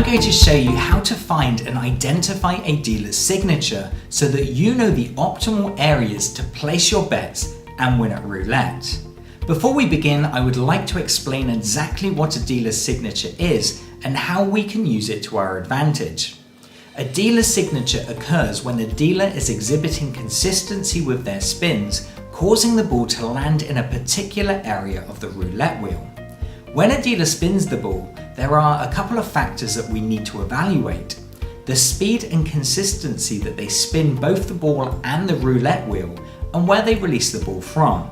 going to show you how to find and identify a dealer's signature so that you know the optimal areas to place your bets and win at roulette. Before we begin, I would like to explain exactly what a dealer's signature is and how we can use it to our advantage. A dealer's signature occurs when the dealer is exhibiting consistency with their spins, causing the ball to land in a particular area of the roulette wheel. When a dealer spins the ball, there are a couple of factors that we need to evaluate. The speed and consistency that they spin both the ball and the roulette wheel, and where they release the ball from.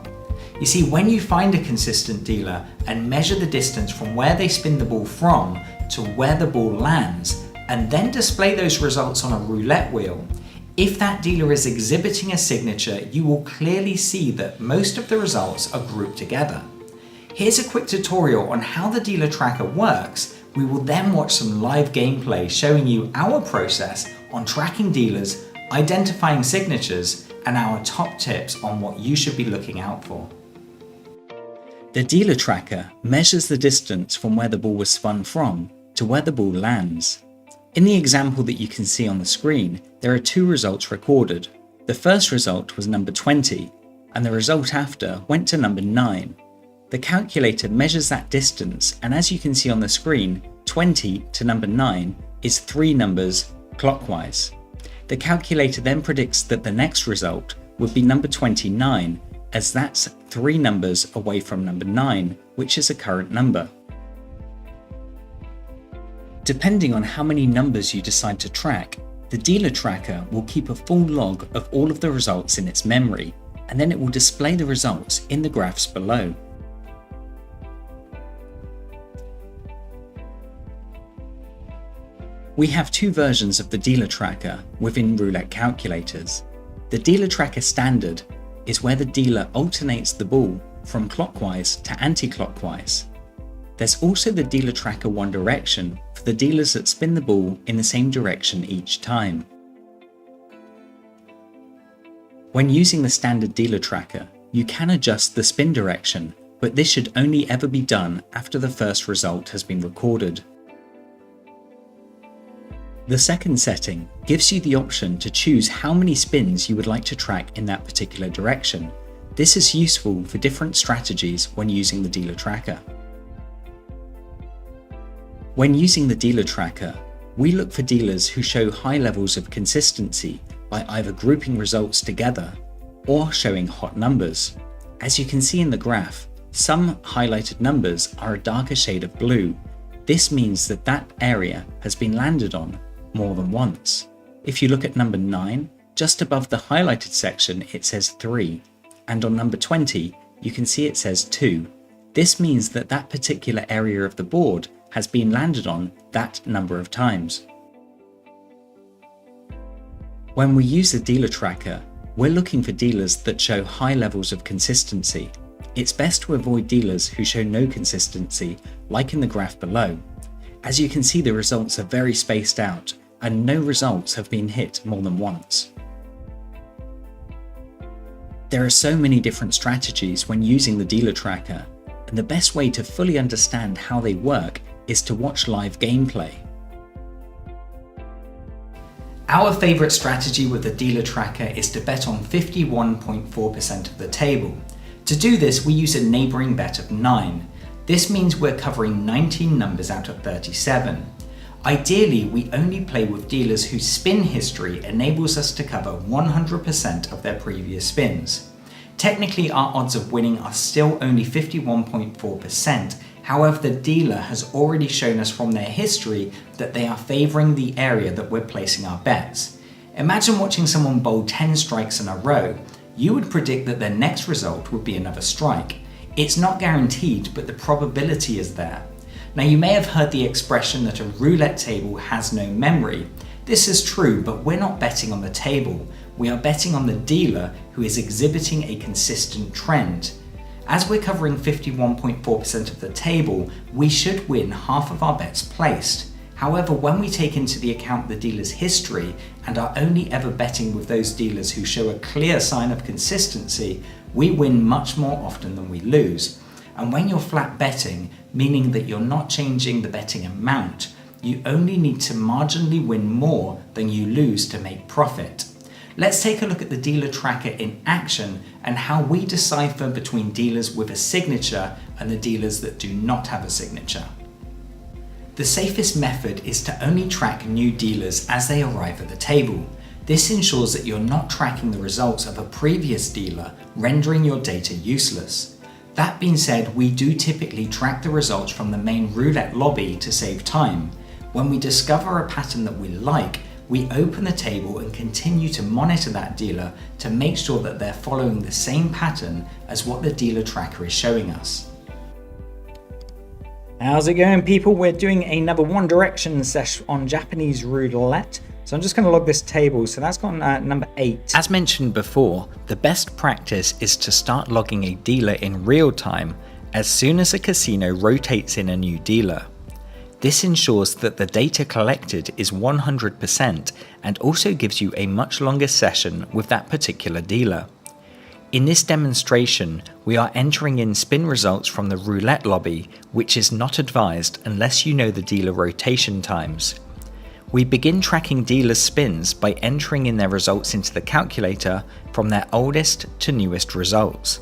You see, when you find a consistent dealer and measure the distance from where they spin the ball from to where the ball lands, and then display those results on a roulette wheel, if that dealer is exhibiting a signature, you will clearly see that most of the results are grouped together. Here's a quick tutorial on how the dealer tracker works. We will then watch some live gameplay showing you our process on tracking dealers, identifying signatures, and our top tips on what you should be looking out for. The dealer tracker measures the distance from where the ball was spun from to where the ball lands. In the example that you can see on the screen, there are two results recorded. The first result was number 20, and the result after went to number 9. The calculator measures that distance, and as you can see on the screen, 20 to number 9 is 3 numbers clockwise. The calculator then predicts that the next result would be number 29, as that's 3 numbers away from number 9, which is a current number. Depending on how many numbers you decide to track, the dealer tracker will keep a full log of all of the results in its memory, and then it will display the results in the graphs below. We have two versions of the dealer tracker within Roulette Calculators. The dealer tracker standard is where the dealer alternates the ball from clockwise to anti-clockwise. There's also the dealer tracker One Direction for the dealers that spin the ball in the same direction each time. When using the standard dealer tracker, you can adjust the spin direction, but this should only ever be done after the first result has been recorded. The second setting gives you the option to choose how many spins you would like to track in that particular direction. This is useful for different strategies when using the dealer tracker. When using the dealer tracker, we look for dealers who show high levels of consistency by either grouping results together or showing hot numbers. As you can see in the graph, some highlighted numbers are a darker shade of blue. This means that that area has been landed on more than once. If you look at number 9, just above the highlighted section it says 3, and on number 20 you can see it says 2. This means that that particular area of the board has been landed on that number of times. When we use the dealer tracker, we're looking for dealers that show high levels of consistency. It's best to avoid dealers who show no consistency, like in the graph below. As you can see, the results are very spaced out, and no results have been hit more than once. There are so many different strategies when using the dealer tracker, and the best way to fully understand how they work is to watch live gameplay. Our favourite strategy with the dealer tracker is to bet on 51.4% of the table. To do this, we use a neighbouring bet of 9. This means we're covering 19 numbers out of 37. Ideally, we only play with dealers whose spin history enables us to cover 100% of their previous spins. Technically, our odds of winning are still only 51.4%. However, the dealer has already shown us from their history that they are favouring the area that we're placing our bets. Imagine watching someone bowl 10 strikes in a row. You would predict that their next result would be another strike. It's not guaranteed, but the probability is there. Now, you may have heard the expression that a roulette table has no memory. This is true, but we're not betting on the table. We are betting on the dealer who is exhibiting a consistent trend. As we're covering 51.4% of the table, we should win half of our bets placed. However, when we take into the account the dealer's history and are only ever betting with those dealers who show a clear sign of consistency, we win much more often than we lose. And when you're flat betting, meaning that you're not changing the betting amount, You only need to marginally win more than you lose to make profit. Let's take a look at the dealer tracker in action and how we decipher between dealers with a signature and the dealers that do not have a signature. The safest method is to only track new dealers as they arrive at the table. This ensures that you're not tracking the results of a previous dealer, rendering your data useless. That being said, we do typically track the results from the main roulette lobby to save time. When we discover a pattern that we like, we open the table and continue to monitor that dealer to make sure that they're following the same pattern as what the dealer tracker is showing us. How's it going, people? We're doing another One Direction session on Japanese roulette. So I'm just going to log this table. So that's got number 8. As mentioned before, the best practice is to start logging a dealer in real time as soon as a casino rotates in a new dealer. This ensures that the data collected is 100% and also gives you a much longer session with that particular dealer. In this demonstration, we are entering in spin results from the roulette lobby, which is not advised unless you know the dealer rotation times. We begin tracking dealers' spins by entering in their results into the calculator from their oldest to newest results.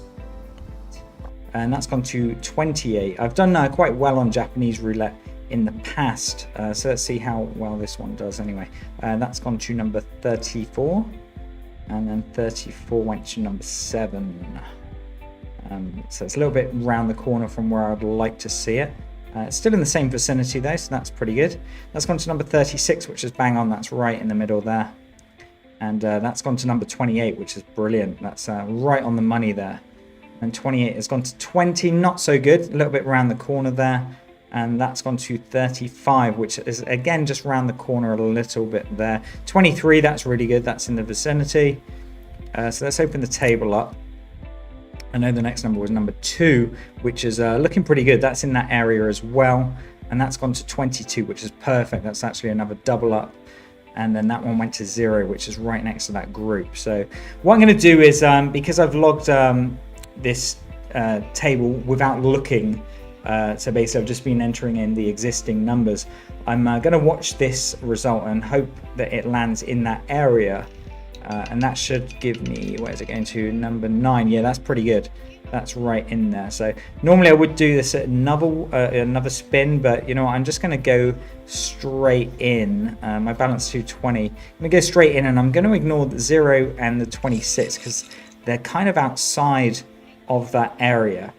And that's gone to 28. I've done quite well on Japanese roulette in the past, so let's see how well this one does anyway. That's gone to number 34, and then 34 went to number 7. So it's a little bit round the corner from where I'd like to see it. It's still in the same vicinity though, so that's pretty good. That's gone to number 36, which is bang on, that's right in the middle there. And that's gone to number 28, which is brilliant. That's right on the money there. And 28 has gone to 20, not so good, a little bit round the corner there. And that's gone to 35, which is again just round the corner a little bit there. 23, that's really good, that's in the vicinity. So let's open the table up. I know the next number was number 2, which is looking pretty good. That's in that area as well. And that's gone to 22, which is perfect. That's actually another double up. And then that one went to 0, which is right next to that group. So what I'm going to do is, because I've logged this table without looking, so basically I've just been entering in the existing numbers, I'm going to watch this result and hope that it lands in that area. And that should give me, where is it going to, number 9. Yeah, that's pretty good. That's right in there. So normally I would do this at another spin, but you know what, I'm just going to go straight in. My balance 220. I'm going to go straight in, and I'm going to ignore the 0 and the 26 because they're kind of outside of that area.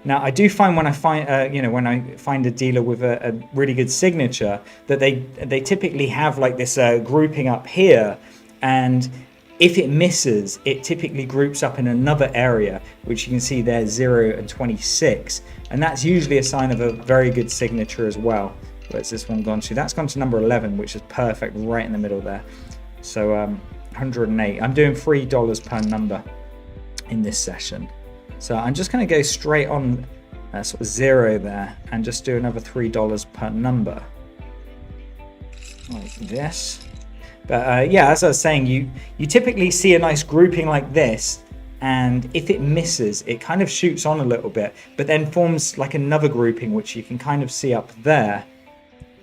Now I do find when I find when I find a dealer with a really good signature that they typically have like this grouping up here, and if it misses, it typically groups up in another area, which you can see there, 0 and 26, and that's usually a sign of a very good signature as well. Where's this one gone to? That's gone to number 11, which is perfect, right in the middle there. So 108. I'm doing $3 per number in this session. So I'm just going to go straight on sort of 0 there and just do another $3 per number like this. But yeah, as I was saying, you typically see a nice grouping like this, and if it misses, it kind of shoots on a little bit, but then forms like another grouping, which you can kind of see up there.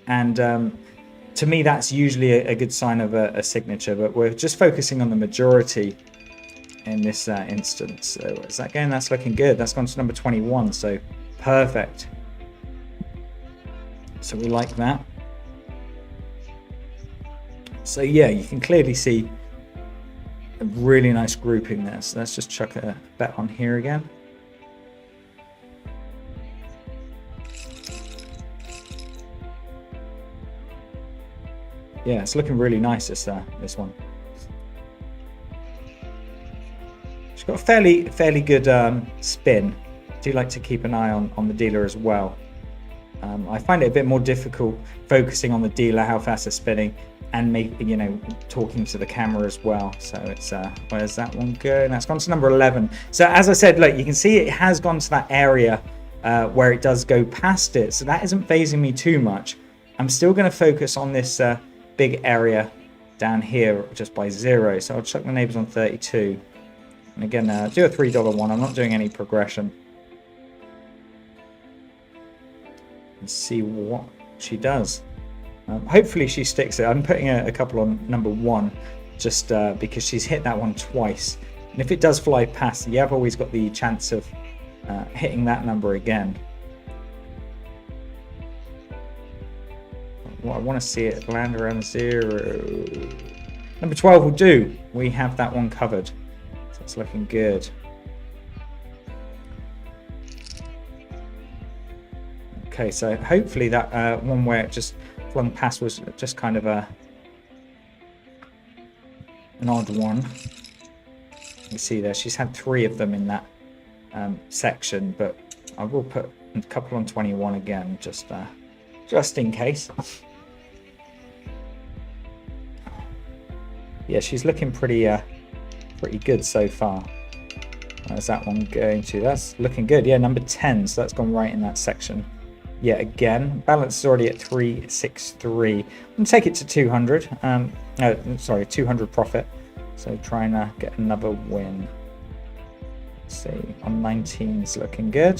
And to me, that's usually a good sign of a signature, but we're just focusing on the majority in this instance. So is that going? That's looking good. That's gone to number 21, so perfect. So we like that. So yeah, you can clearly see a really nice grouping there. So let's just chuck a bet on here again. Yeah, it's looking really nice, this one. It's got a fairly good spin. I do like to keep an eye on the dealer as well. I find it a bit more difficult focusing on the dealer, how fast they're spinning, and maybe, talking to the camera as well. So it's where's that one going? That's gone to number 11. So as I said, look, you can see it has gone to that area where it does go past it. So that isn't phasing me too much. I'm still going to focus on this big area down here just by 0. So I'll chuck the neighbors on 32. And again, do a $3 one. I'm not doing any progression. And see what she does. Hopefully she sticks it. I'm putting a couple on number 1 just because she's hit that one twice. And if it does fly past, you have always got the chance of hitting that number again. Well, I want to see it land around 0. Number 12 will do. We have that one covered. So it's looking good. Okay, so hopefully that one where it just flung past was just kind of an odd one. You see there, she's had 3 of them in that section, but I will put a couple on 21 again, just in case. Yeah, she's looking pretty good so far. How's that one going to? That's looking good. Yeah, number 10, so that's gone right in that section. Yet again, balance is already at 363. I'm gonna take it to 200. 200 profit. So try and get another win. Let's see, on 19 is looking good.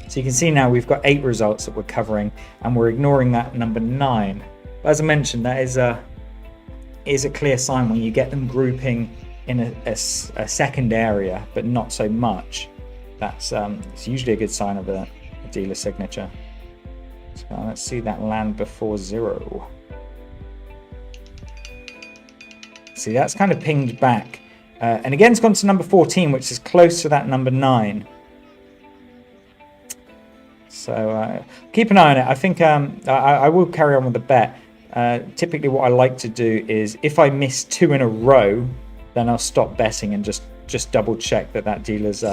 So you can see now we've got 8 results that we're covering, and we're ignoring that number 9. But as I mentioned, that is a clear sign when you get them grouping in a second area, but not so much. That's it's usually a good sign of a dealer signature. So let's see that land before 0. See, that's kind of pinged back. And again, it's gone to number 14, which is close to that number 9. So keep an eye on it. I think I will carry on with the bet. Typically what I like to do is if I miss 2 in a row, then I'll stop betting and just double check that dealer's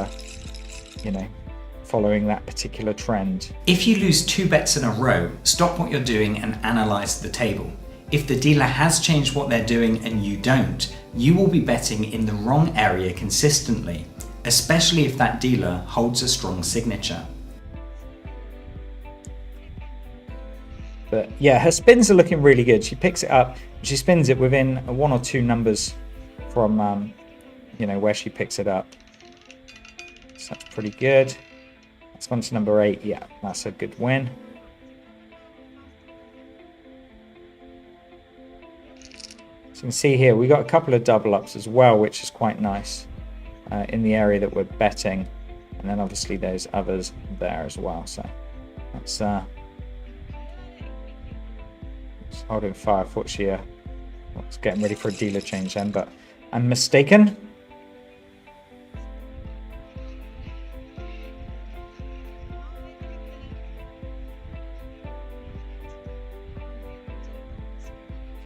following that particular trend. If you lose 2 bets in a row, stop what you're doing and analyze the table. If the dealer has changed what they're doing and you don't, you will be betting in the wrong area consistently, especially if that dealer holds a strong signature. But yeah, her spins are looking really good. She picks it up, she spins it within 1 or 2 numbers from where she picks it up. So that's pretty good. Let's go on to number 8. Yeah, that's a good win. So you can see here we got a couple of double ups as well, which is quite nice in the area that we're betting, and then obviously there's others there as well. So that's holding fire. I thought she was getting ready for a dealer change then, but I'm mistaken.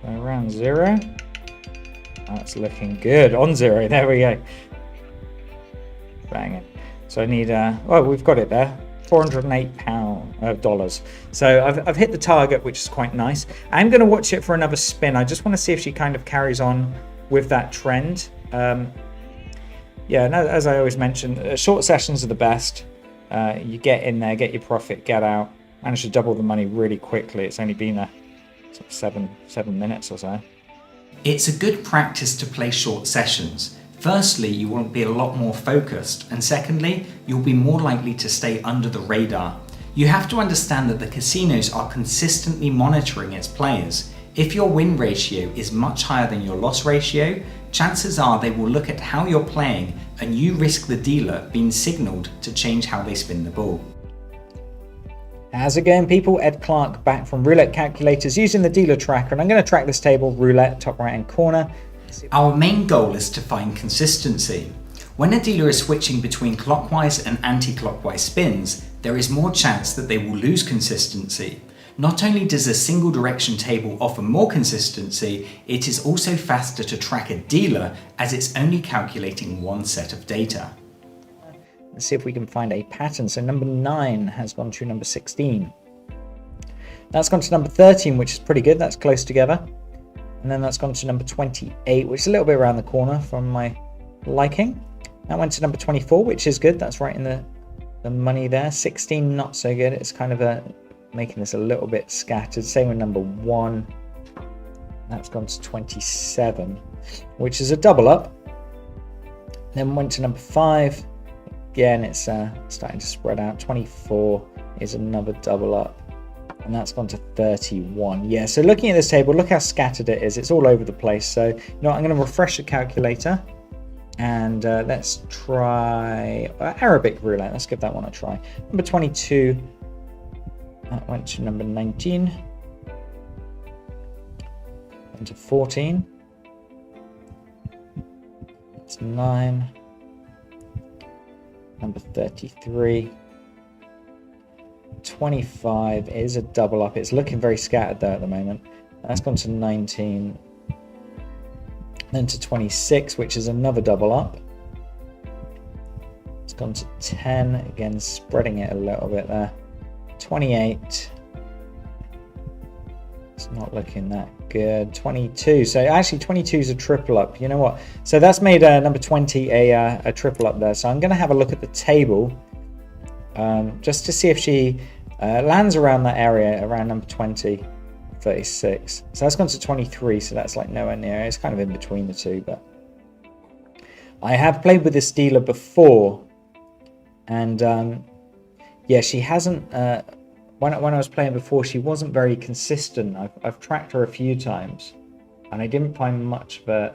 So around 0. That's looking good. On 0. There we go. Bang it. So I need we've got it there. $408. So I've hit the target, which is quite nice. I'm going to watch it for another spin. I just want to see if she kind of carries on with that trend. Yeah, no, as I always mention, short sessions are the best. You get in there, get your profit, get out, manage to double the money really quickly. It's only been sort of 7 minutes or so. It's a good practice to play short sessions. Firstly, you will be a lot more focused, and secondly, you'll be more likely to stay under the radar. You have to understand that the casinos are consistently monitoring its players. If your win ratio is much higher than your loss ratio, chances are they will look at how you're playing and you risk the dealer being signaled to change how they spin the ball. How's it going, people? Ed Clark back from Roulette Calculators using the dealer tracker, and I'm going to track this table, roulette, top right hand corner. Our main goal is to find consistency. When a dealer is switching between clockwise and anti-clockwise spins, there is more chance that they will lose consistency. Not only does a single direction table offer more consistency, it is also faster to track a dealer as it's only calculating one set of data. Let's see if we can find a pattern. So number 9 has gone to number 16. That's gone to number 13, which is pretty good. That's close together. And then that's gone to number 28, which is a little bit around the corner from my liking. That went to number 24, which is good. That's right in the money there. 16, not so good. It's kind of making this a little bit scattered. Same with number 1. That's gone to 27, which is a double up. Then went to number 5. Again, it's starting to spread out. 24 is another double up. and that's gone to 31. Yeah, so looking at this table, look how scattered it is. It's all over the place. So, you know what, I'm going to refresh the calculator, and let's try Arabic roulette. Let's give that one a try. Number 22, that went to number 19, into 14, it's 9, number 33, 25 is a double up. It's looking very scattered there at the moment. That's gone to 19, then to 26, which is another double up. It's gone to 10, again spreading it a little bit there. 28, it's not looking that good. 22, so actually 22 is a triple up. You know what, so that's made number 20 a triple up there. So I'm going to have a look at the table just to see if she lands around that area, around number 20, 36. So that's gone to 23, so that's like nowhere near. It's kind of in between the two, but I have played with this dealer before, and yeah, she hasn't when I was playing before, she wasn't very consistent. I've tracked her a few times, and I didn't find much of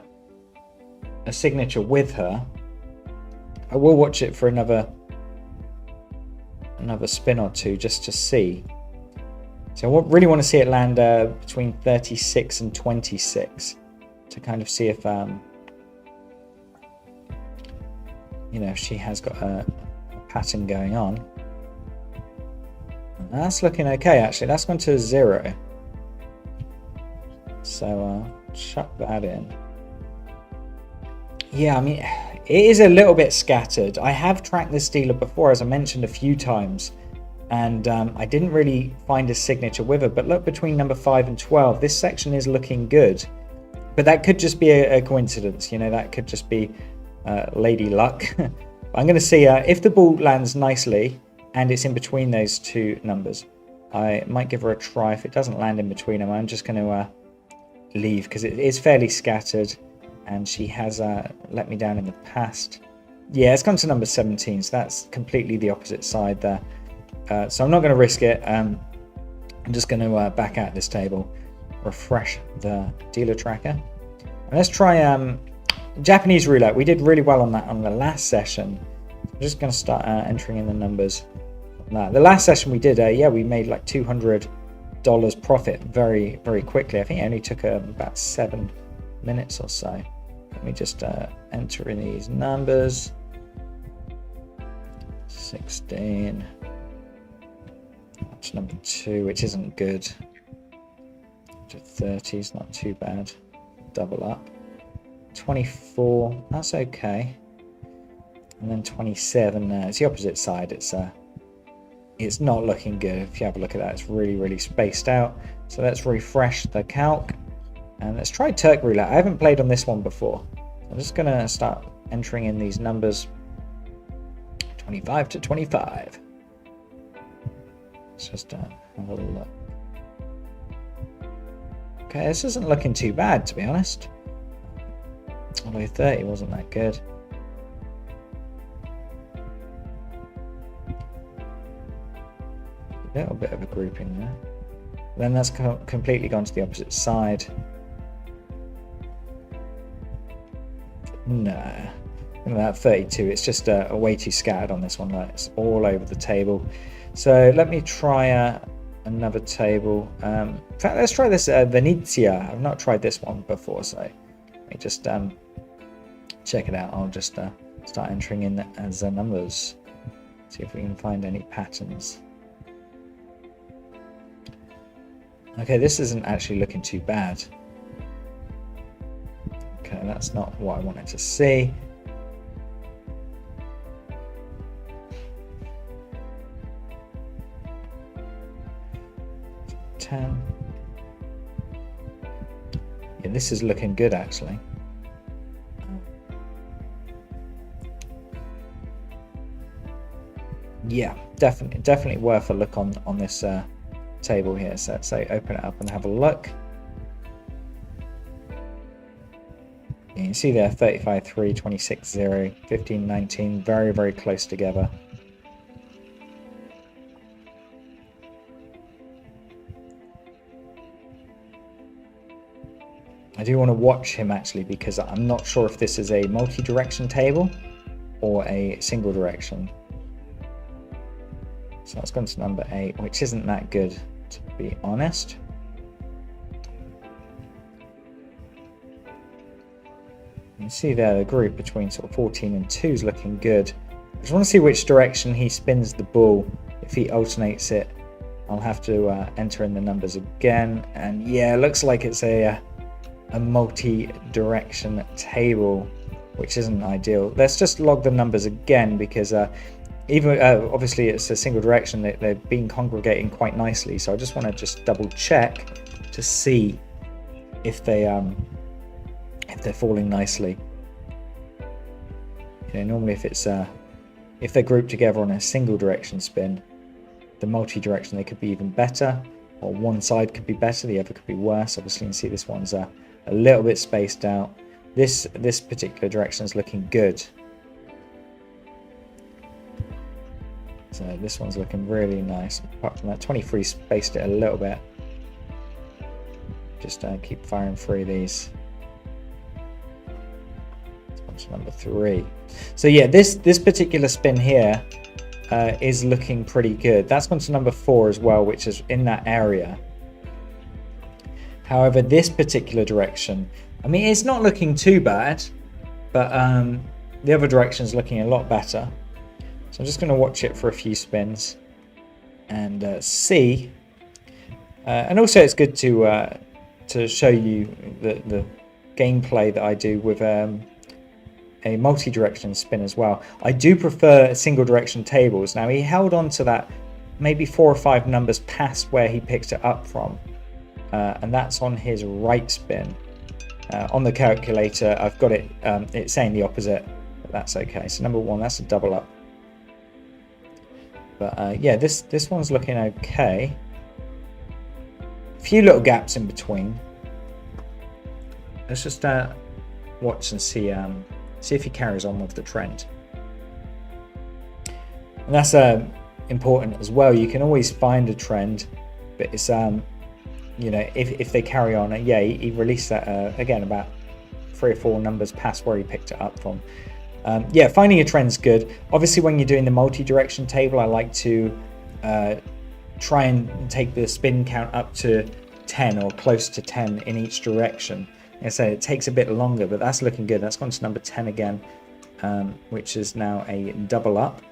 a signature with her. I will watch it for another spin or two just to see. So I really want to see it land between 36 and 26 to kind of see if you know, if she has got a pattern going on. And that's looking okay, actually. That's gone to 0. So chuck that in. Yeah, I mean, it is a little bit scattered. I have tracked this dealer before, as I mentioned a few times, and I didn't really find a signature with her. But look, between number 5 and 12, this section is looking good. But that could just be a coincidence, you know, that could just be lady luck. I'm going to see if the ball lands nicely and it's in between those two numbers. I might give her a try. If it doesn't land in between them, I'm just going to leave, because it is fairly scattered, and she has let me down in the past. Yeah, it's gone to number 17, so that's completely the opposite side there. So I'm not going to risk it. I'm just going to back out this table, refresh the dealer tracker, and let's try Japanese roulette. We did really well on that on the last session. I'm just going to start entering in the numbers. The last session we did, yeah, we made like $200 profit very, very quickly. I think it only took about 7 minutes or so. Let me just enter in these numbers. 16. That's number 2, which isn't good. To 30 is not too bad. Double up. 24, that's okay. And then 27, it's the opposite side. It's not looking good. If you have a look at that, it's really, really spaced out. So let's refresh the calc, and let's try Turk roulette. I haven't played on this one before. I'm just going to start entering in these numbers. 25 to 25. Let's just have a look. Okay, this isn't looking too bad, to be honest. Although 30 wasn't that good. A little bit of a grouping there. Then that's completely gone to the opposite side. No. Look at that, 32. It's just way too scattered on this one. Like, it's all over the table. So let me try another table. In fact, let's try this Venezia. I've not tried this one before, so let me just check it out. I'll just start entering in as numbers. See if we can find any patterns. Okay, this isn't actually looking too bad. Okay, that's not what I wanted to see. Yeah, this is looking good actually. Yeah, definitely worth a look on this table here. So let's say open it up and have a look. You can see there 35-3, 26-0, 15-19, very, very close together. I do want to watch him actually, because I'm not sure if this is a multi-direction table or a single direction. So that's gone to number 8, which isn't that good, to be honest. You see there the group between sort of 14 and 2 is looking good. I just want to see which direction he spins the ball. If he alternates it, I'll have to enter in the numbers again. And yeah, it looks like it's a multi-direction table, which isn't ideal. Let's just log the numbers again, because even obviously it's a single direction, they've been congregating quite nicely. So I just want to just double check to see if they're falling nicely. You know, normally if they're grouped together on a single direction spin, the multi-direction, they could be even better, or one side could be better, the other could be worse. Obviously you can see this one's a little bit spaced out. This particular direction is looking good. So this one's looking really nice. Apart from that, 23 spaced it a little bit. Just keep firing through these. That's number 3. So yeah, this particular spin here is looking pretty good. That's gone to number 4 as well, which is in that area. However, this particular direction, I mean, it's not looking too bad, but the other direction is looking a lot better. So I'm just going to watch it for a few spins and see. And also, it's good to show you the gameplay that I do with a multi-direction spin as well. I do prefer single direction tables. Now, he held on to that maybe 4 or 5 numbers past where he picked it up from, and that's on his right spin. On the calculator, I've got it, it's saying the opposite, but that's okay. So number 1, that's a double up. But yeah, this one's looking okay. A few little gaps in between. Let's just watch and see if he carries on with the trend. And that's important as well. You can always find a trend, but it's you know, if they carry on, yeah, he released that again about 3 or 4 numbers past where he picked it up from. Yeah, finding a trend's good. Obviously, when you're doing the multi-direction table, I like to try and take the spin count up to 10 or close to 10 in each direction. Like I say, it takes a bit longer, but that's looking good. That's gone to number 10 again, which is now a double up.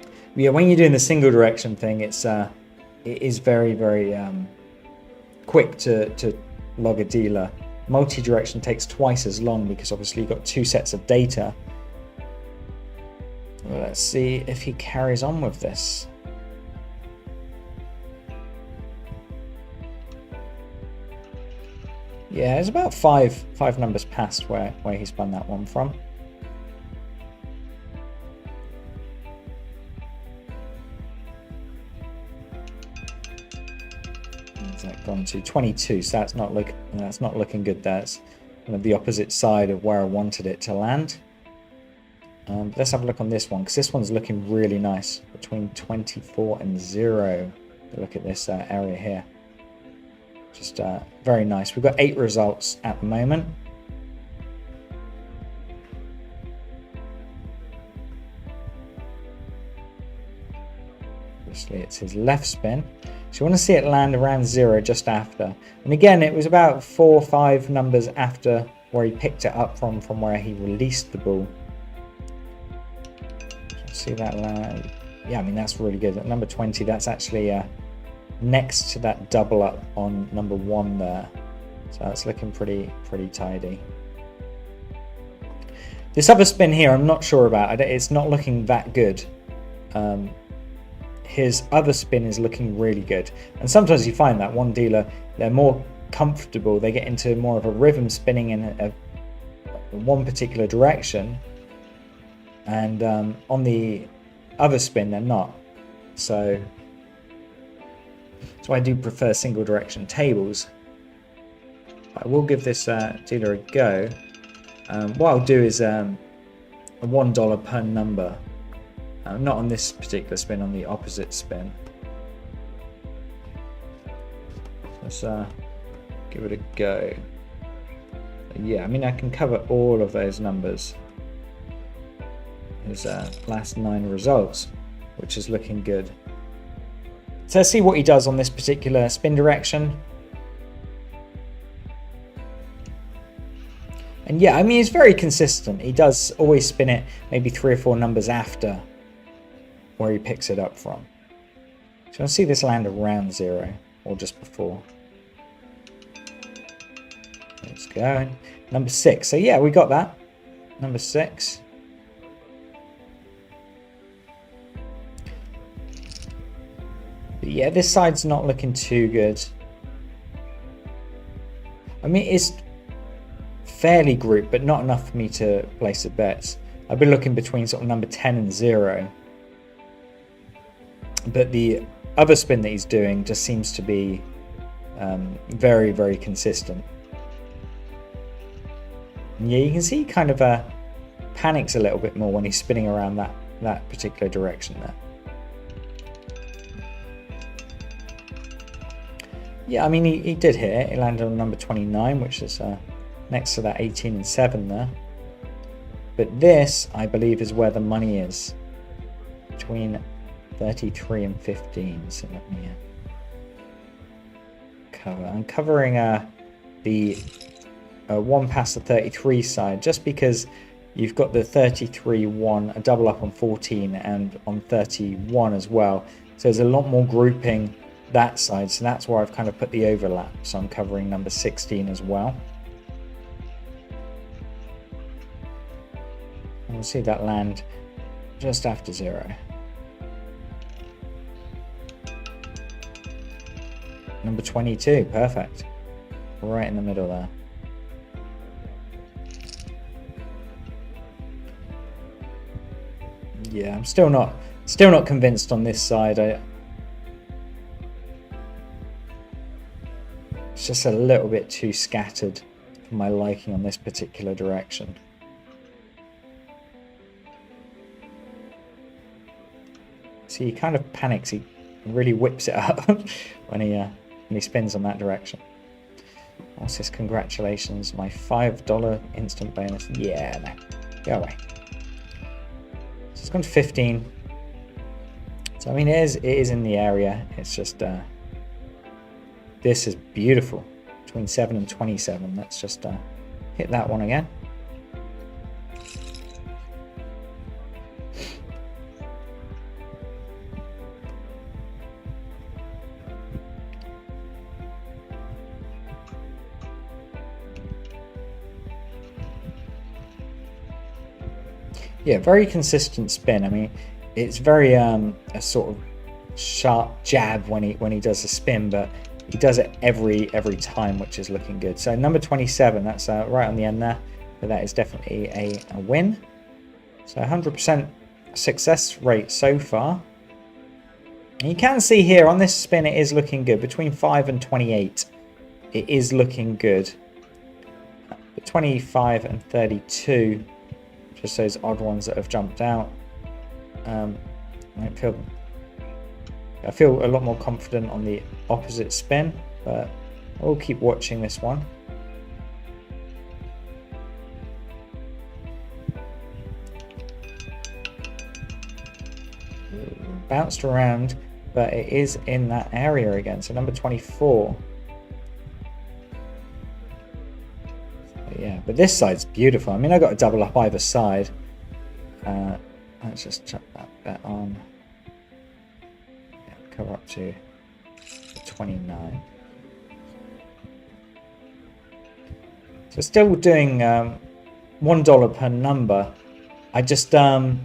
But yeah, when you're doing the single direction thing, it is very, very quick to log a dealer. Multi-direction takes twice as long because obviously you've got 2 sets of data. Well, let's see if he carries on with this. Yeah, it's about five numbers past where he spun that one from. Where's that gone to? 22. So that's not looking good. That's kind of the opposite side of where I wanted it to land. Let's have a look on this one, because this one's looking really nice. Between 24 and 0. Look at this area here. Just very nice. We've got 8 results at the moment. Obviously it's his left spin. So you want to see it land around 0 just after. And again, it was about 4 or 5 numbers after where he picked it up from where he released the ball. See that land? Yeah, I mean, that's really good. At number 20, that's actually next to that double up on number 1 there. So that's looking pretty tidy. This other spin here, I'm not sure about. It's not looking that good. His other spin is looking really good. And sometimes you find that one dealer, they're more comfortable. They get into more of a rhythm spinning in one particular direction. And on the other spin, they're not. So I do prefer single direction tables. I will give this dealer a go. What I'll do is a $1 per number. Not on this particular spin, on the opposite spin. Let's give it a go. Yeah, I mean, I can cover all of those numbers. His last 9 results, which is looking good. So let's see what he does on this particular spin direction. And yeah, I mean, he's very consistent. He does always spin it maybe 3 or 4 numbers after where he picks it up from. So I'll see this land around 0 or just before. Let's go. Number 6. So yeah, we got that. Number 6. But yeah, this side's not looking too good. I mean, it's fairly grouped, but not enough for me to place a bet. I've been looking between sort of number 10 and 0. But the other spin that he's doing just seems to be very, very consistent. And yeah, you can see he kind of panics a little bit more when he's spinning around that particular direction there. Yeah, I mean, he did hit it. He landed on number 29, which is next to that 18 and 7 there. But this, I believe, is where the money is. Between 33 and 15. So let me cover. I'm covering the 1 past the 33 side, just because you've got the 33 1, a double up on 14 and on 31 as well. So there's a lot more grouping that side, so that's where I've kind of put the overlap. So I'm covering number 16 as well. And we'll see that land just after 0. Number 22, perfect. Right in the middle there. Yeah, I'm still not convinced on this side. It's just a little bit too scattered for my liking on this particular direction. See, he kind of panics. He really whips it up when he spins on that direction. What's this? Congratulations, my $5 instant bonus. Yeah, no, go away. So it's gone to 15. So I mean, it is in the area. It's just this is beautiful. Between 7 and 27. Let's just hit that one again. Yeah, very consistent spin. I mean, it's very a sort of sharp jab when he does a spin, but he does it every time, which is looking good. So number 27, that's right on the end there, but that is definitely a win. So 100% success rate so far. And you can see here on this spin, it is looking good. Between 5 and 28, it is looking good. But 25 and 32, just those odd ones that have jumped out. I feel a lot more confident on the opposite spin, but we'll keep watching this one. Bounced around, but it is in that area again. So number 24. Yeah, but this side's beautiful. I mean, I got a double up either side. Let's just chuck that bet on. Yeah, cover up to 29. So still doing $1 per number. I just I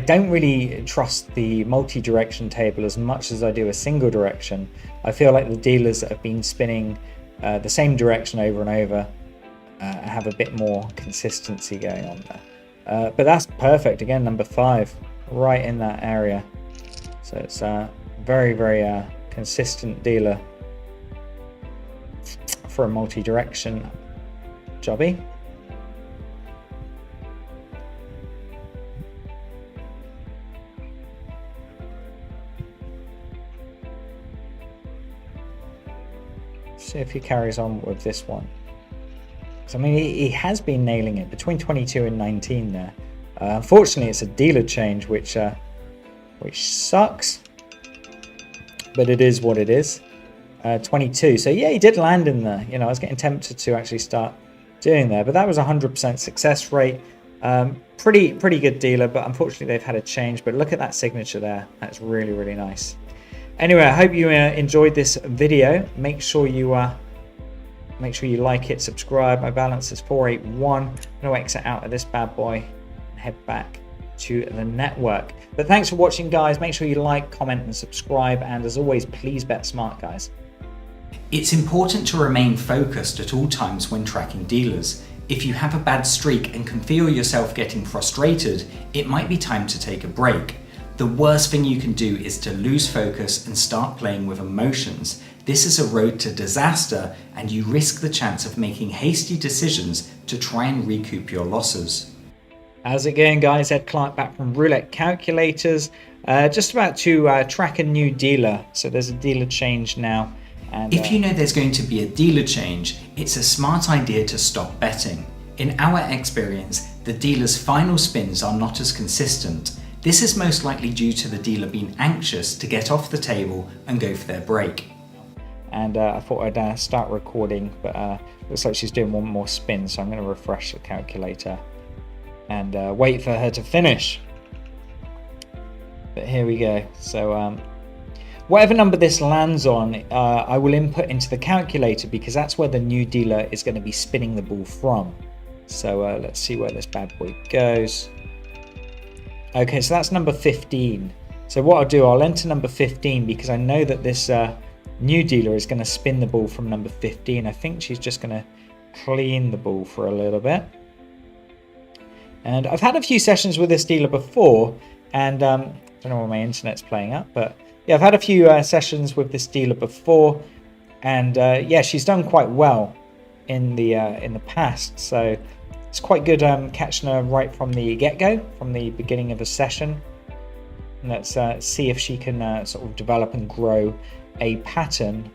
don't really trust the multi-direction table as much as I do a single direction. I feel like the dealers that have been spinning the same direction over and over have a bit more consistency going on there. But that's perfect. Again, number 5, right in that area. So it's a very, very consistent dealer for a multi-direction jobby. See if he carries on with this one. So, I mean, he has been nailing it between 22 and 19 there. Unfortunately, it's a dealer change, which sucks, but it is what it is. 22. So yeah, he did land in there. You know, I was getting tempted to actually start doing there, but that was 100% success rate. Pretty good dealer, but unfortunately they've had a change. But look at that signature there. That's really, really nice. Anyway, I hope you enjoyed this video. Make sure you like it, subscribe. My balance is 481. I'm going to exit out of this bad boy and head back to the network. But thanks for watching, guys. Make sure you like, comment, and subscribe. And as always, please bet smart, guys. It's important to remain focused at all times when tracking dealers. If you have a bad streak and can feel yourself getting frustrated, it might be time to take a break. The worst thing you can do is to lose focus and start playing with emotions. This is a road to disaster, and you risk the chance of making hasty decisions to try and recoup your losses. How's it going, guys? Ed Clark back from Roulette Calculators. Just about to track a new dealer. So there's a dealer change now. And, if you know there's going to be a dealer change, it's a smart idea to stop betting. In our experience, the dealer's final spins are not as consistent. This is most likely due to the dealer being anxious to get off the table and go for their break. And I thought I'd start recording, but looks like she's doing one more spin, so I'm going to refresh the calculator and wait for her to finish. But here we go. So whatever number this lands on, I will input into the calculator because that's where the new dealer is going to be spinning the ball from. So let's see where this bad boy goes. Okay, so that's number 15. So what I'll do, I'll enter number 15 because I know that this new dealer is going to spin the ball from number 15. I think she's just going to clean the ball for a little bit. And I've had a few sessions with this dealer before, and I don't know why my internet's playing up, but yeah, I've had a few sessions with this dealer before, and yeah, she's done quite well in the past. So it's quite good catching her right from the get-go, from the beginning of a session. And let's see if she can sort of develop and grow a pattern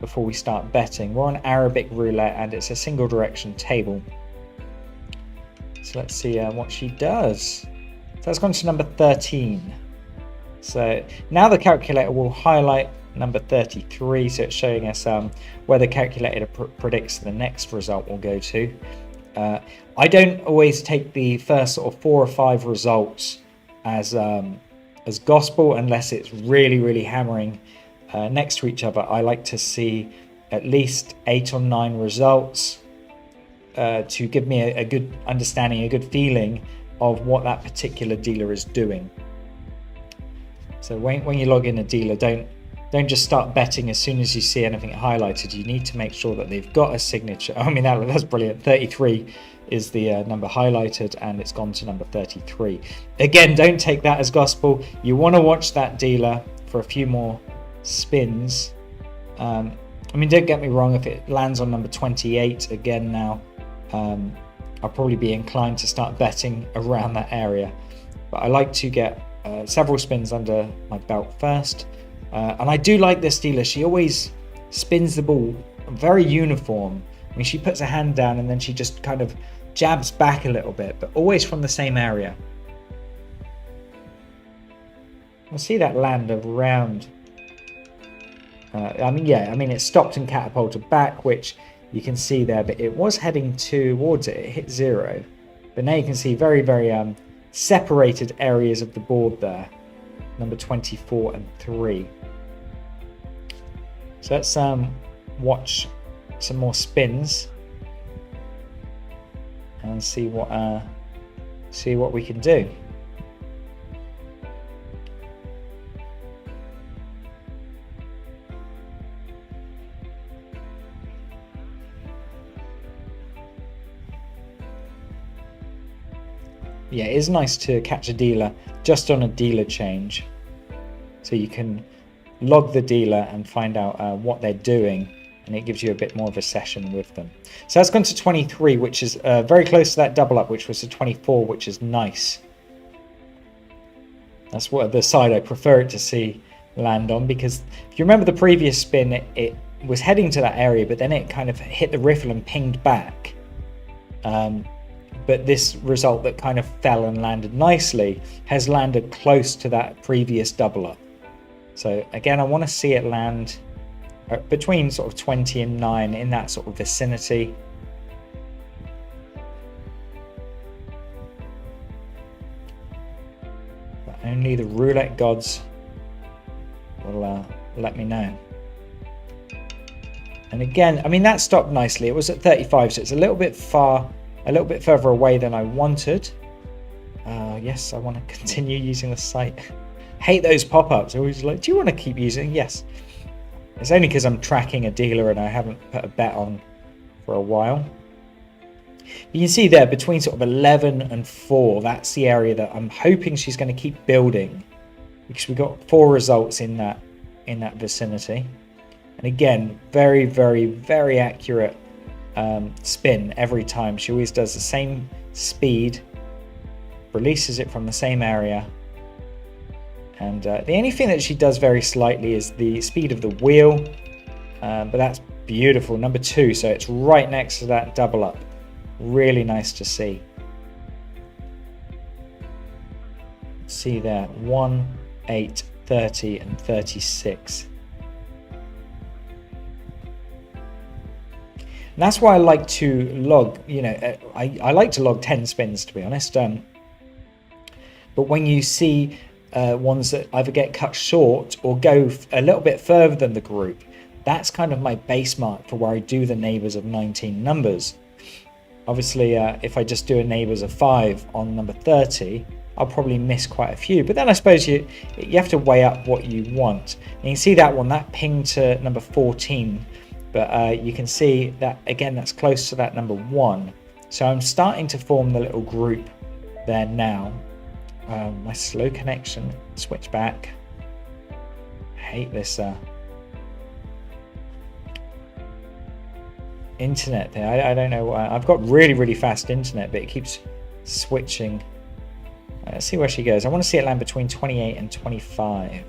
before we start betting. We're on Arabic roulette, and it's a single direction table. So let's see what she does. So that's gone to number 13. So now the calculator will highlight number 33, so it's showing us where the calculator predicts the next result will go to. I don't always take the first sort of 4 or 5 results as gospel unless it's really hammering next to each other. I like to see at least 8 or 9 results to give me a good understanding, a good feeling of what that particular dealer is doing. So when you log in a dealer, don't just start betting as soon as you see anything highlighted. You need to make sure that they've got a signature. I mean, that's brilliant. 33 is the number highlighted, and it's gone to number 33. Again, don't take that as gospel. You want to watch that dealer for a few more spins. I mean, don't get me wrong, if it lands on number 28 again now, I'll probably be inclined to start betting around that area. But I like to get several spins under my belt first. And I do like this dealer. She always spins the ball very uniform. I mean, she puts her hand down and then she just kind of jabs back a little bit, but always from the same area. We'll see that land around. I mean, it stopped and catapulted back, which you can see there, but it was heading towards it. It hit 0. But now you can see very separated areas of the board there. Number 24 and 3. So let's watch some more spins and see what we can do. Yeah, it is nice to catch a dealer just on a dealer change, so you can log the dealer and find out what they're doing, and it gives you a bit more of a session with them. So that's gone to 23, which is very close to that double up, which was to 24, which is nice. That's what the side I prefer it to see land on, because if you remember the previous spin, it was heading to that area, but then it kind of hit the riffle and pinged back. But this result that kind of fell and landed nicely has landed close to that previous double up. So again, I want to see it land between sort of 20 and 9, in that sort of vicinity. But only the roulette gods will let me know. And again, I mean, that stopped nicely. It was at 35, so it's a little bit further away than I wanted. Yes, I want to continue using the site. Hate those pop-ups. Always like, do you want to keep using? Yes. It's only because I'm tracking a dealer and I haven't put a bet on for a while. You can see there between sort of 11 and 4, that's the area that I'm hoping she's going to keep building, because we got 4 results in that vicinity. And again, very, very, very accurate spin every time. She always does the same speed, releases it from the same area. And the only thing that she does very slightly is the speed of the wheel, but that's beautiful. Number 2, so it's right next to that double up. Really nice to see. See there, 1, 8, 30 and 36. And that's why I like to log, I like to log 10 spins, to be honest. But when you see ones that either get cut short or go a little bit further than the group, that's kind of my base mark for where I do the neighbors of 19 numbers. Obviously, if I just do a neighbors of 5 on number 30, I'll probably miss quite a few. But then I suppose you have to weigh up what you want. And you can see that one, that pinged to number 14. But you can see that, again, that's close to that number 1. So I'm starting to form the little group there now. My slow connection, switch back. I hate this internet there. I don't know why. I've got really, really fast internet, but it keeps switching. Let's see where she goes. I want to see it land between 28 and 25.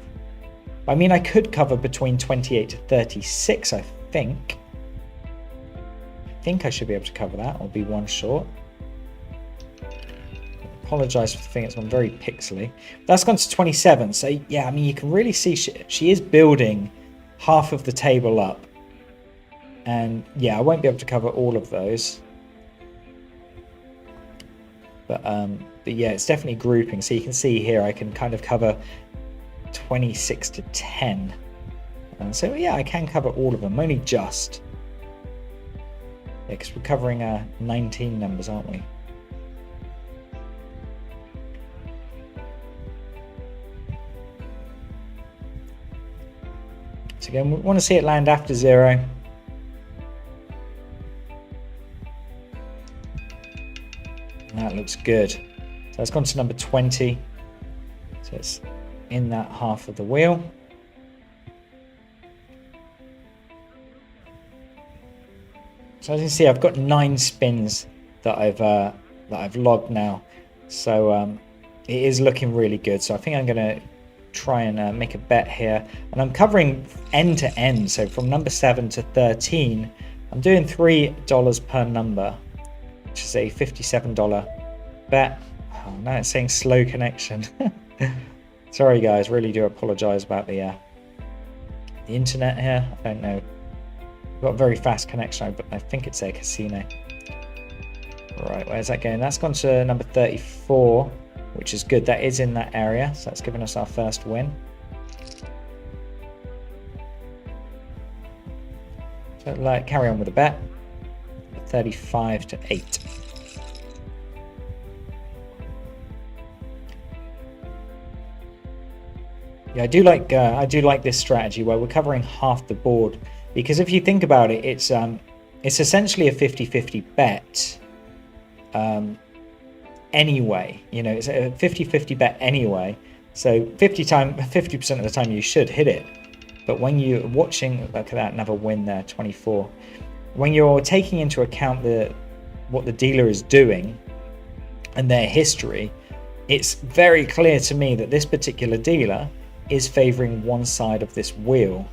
I mean, I could cover between 28 to 36, I think. I think I should be able to cover that, or be 1 short. Apologise for the thing, it's gone very pixely. That's gone to 27, so yeah, I mean, you can really see she is building half of the table up. And yeah, I won't be able to cover all of those. But yeah, it's definitely grouping. So you can see here, I can kind of cover 26 to 10. And so yeah, I can cover all of them, only just. Yeah, because we're covering 19 numbers, aren't we? So again, we want to see it land after 0. That looks good. So that's gone to number 20. So it's in that half of the wheel. So as you can see, I've got 9 spins that I've logged now. So it is looking really good. So I think I'm going to try and make a bet here. And I'm covering end to end. So from number 7 to 13, I'm doing $3 per number, which is a $57 bet. Oh no, it's saying slow connection. Sorry guys, really do apologize about the internet here. I don't know. We've got a very fast connection, but I think it's a casino. Right, where's that going? That's gone to number 34, which is good. That is in that area, so that's given us our first win. So carry on with the bet. 35 to 8. Yeah, I do like this strategy where we're covering half the board, because if you think about it, it's essentially a 50-50 bet. Anyway, it's a 50-50 bet anyway. So 50% of the time you should hit it. But when you're watching, look at that, another win there, 24. When you're taking into account what the dealer is doing and their history, it's very clear to me that this particular dealer is favoring one side of this wheel.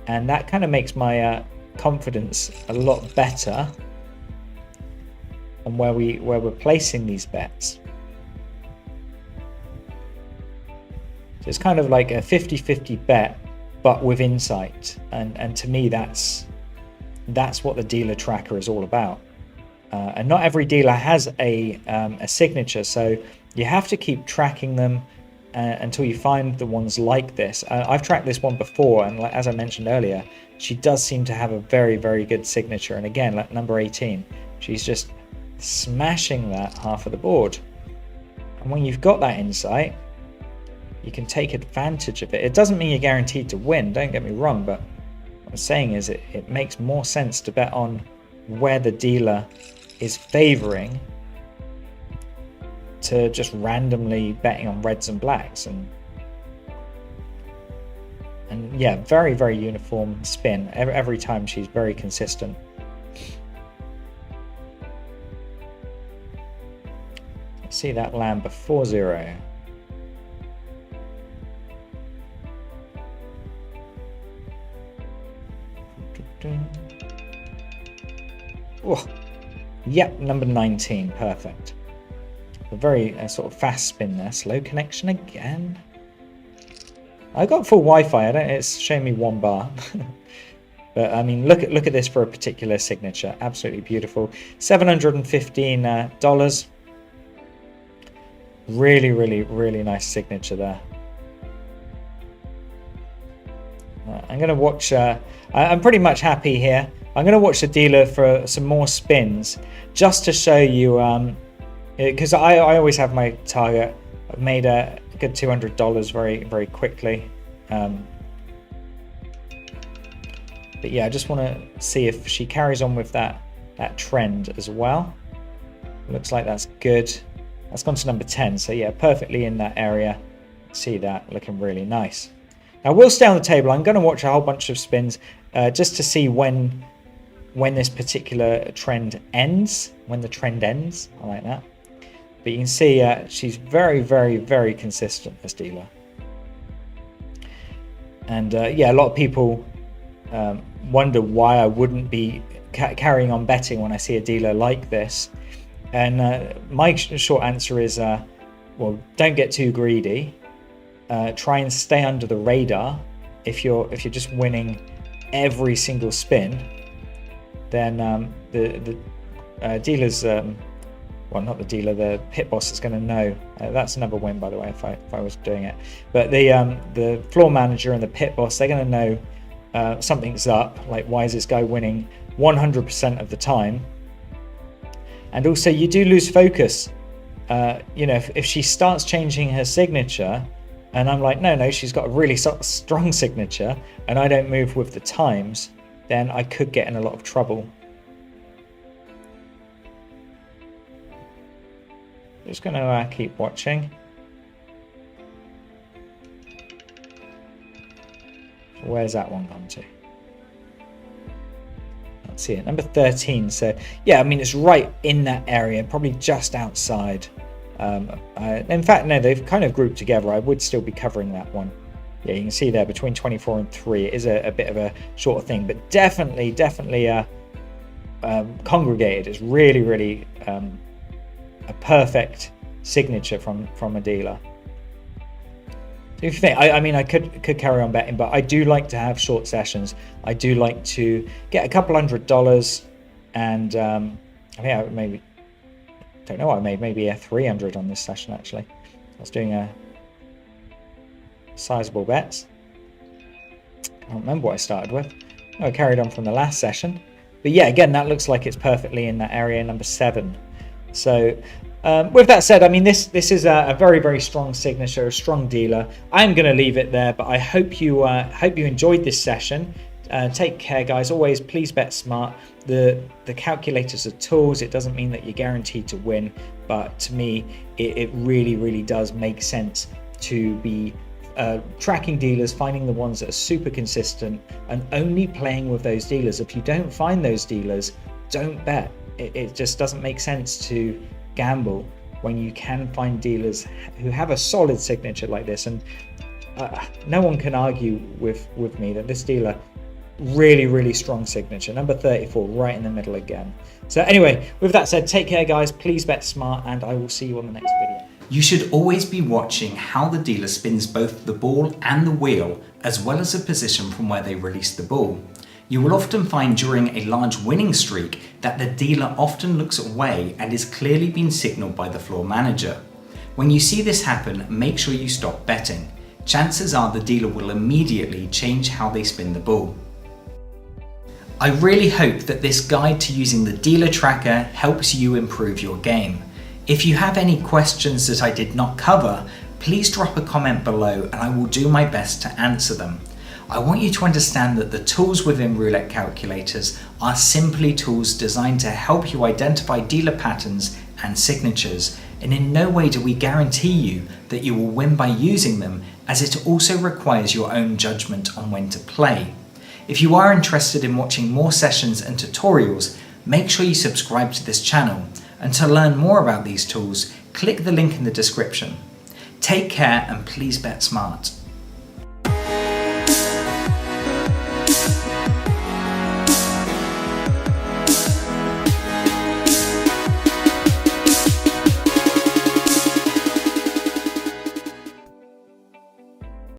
and that kind of makes my confidence a lot better on where we're placing these bets. So it's kind of like a 50-50 bet, but with insight, and to me that's what the dealer tracker is all about. And not every dealer has a signature, so you have to keep tracking them until you find the ones like this. I've tracked this one before, and as I mentioned earlier, she does seem to have a very, very good signature. And again, like number 18, she's just smashing that half of the board. And when you've got that insight, you can take advantage of it. It doesn't mean you're guaranteed to win, don't get me wrong, but what I'm saying is it makes more sense to bet on where the dealer is favoring to just randomly betting on reds and blacks. And yeah, very, very uniform spin. Every time she's very consistent. Let's see that land before 0. Oh, yep, number 19, perfect. A very sort of fast spin there. Slow connection again. I got full Wi-Fi. It's showing me 1 bar. But I mean, look at this for a particular signature. Absolutely beautiful. $715. Really, really, really nice signature there. I'm going to watch. I'm pretty much happy here. I'm going to watch the dealer for some more spins, just to show you. Because I always have my target. I've made a good $200 very, very quickly. But yeah, I just want to see if she carries on with that trend as well. Looks like that's good. That's gone to number 10. So yeah, perfectly in that area. See that looking really nice. Now we'll stay on the table. I'm going to watch a whole bunch of spins just to see when this particular trend ends. When the trend ends, I like that. But you can see she's very, very, very consistent, this dealer. And yeah, a lot of people wonder why I wouldn't be carrying on betting when I see a dealer like this. And my short answer is, well, don't get too greedy. Try and stay under the radar. If you're just winning every single spin, then the dealer's well, not the dealer, the pit boss is going to know. That's another win, by the way, if I was doing it. But the floor manager and the pit boss, they're going to know something's up. Like, why is this guy winning 100% of the time? And also, you do lose focus. You know, if she starts changing her signature, and I'm like, no, she's got a really strong signature, and I don't move with the times, then I could get in a lot of trouble. Just going to keep watching. Where's that one gone to? Let's see it, number 13. So yeah, I mean, it's right in that area, probably just outside. In fact, no, they've kind of grouped together. I would still be covering that one. Yeah, you can see there between 24 and 3. It is a bit of a shorter thing, but definitely congregated. It's really, really a perfect signature from a dealer. So if you think, I mean, I could carry on betting, but I do like to have short sessions. I do like to get a couple $100, and I think I maybe, don't know what I made, maybe a 300 on this session actually. I was doing a sizable bets. I don't remember what I started with. I carried on from the last session, but yeah, again, that looks like it's perfectly in that area, number 7. So with that said, I mean, this is a very, very strong signature, a strong dealer. I'm going to leave it there, but I hope you enjoyed this session. Take care, guys. Always, please bet smart. The calculators are tools. It doesn't mean that you're guaranteed to win, but to me, it really, really does make sense to be tracking dealers, finding the ones that are super consistent, and only playing with those dealers. If you don't find those dealers, don't bet. It just doesn't make sense to gamble when you can find dealers who have a solid signature like this. And no one can argue with me that this dealer really strong signature. Number 34, right in the middle again. So anyway, with that said, take care guys, please bet smart, and I will see you on the next video. You should always be watching how the dealer spins both the ball and the wheel, as well as a position from where they release the ball. You will often find during a large winning streak that the dealer often looks away and is clearly being signaled by the floor manager. When you see this happen, make sure you stop betting. Chances are the dealer will immediately change how they spin the ball. I really hope that this guide to using the dealer tracker helps you improve your game. If you have any questions that I did not cover, please drop a comment below and I will do my best to answer them. I want you to understand that the tools within Roulette Calculators are simply tools designed to help you identify dealer patterns and signatures, and in no way do we guarantee you that you will win by using them, as it also requires your own judgment on when to play. If you are interested in watching more sessions and tutorials, make sure you subscribe to this channel, and to learn more about these tools, click the link in the description. Take care and please bet smart.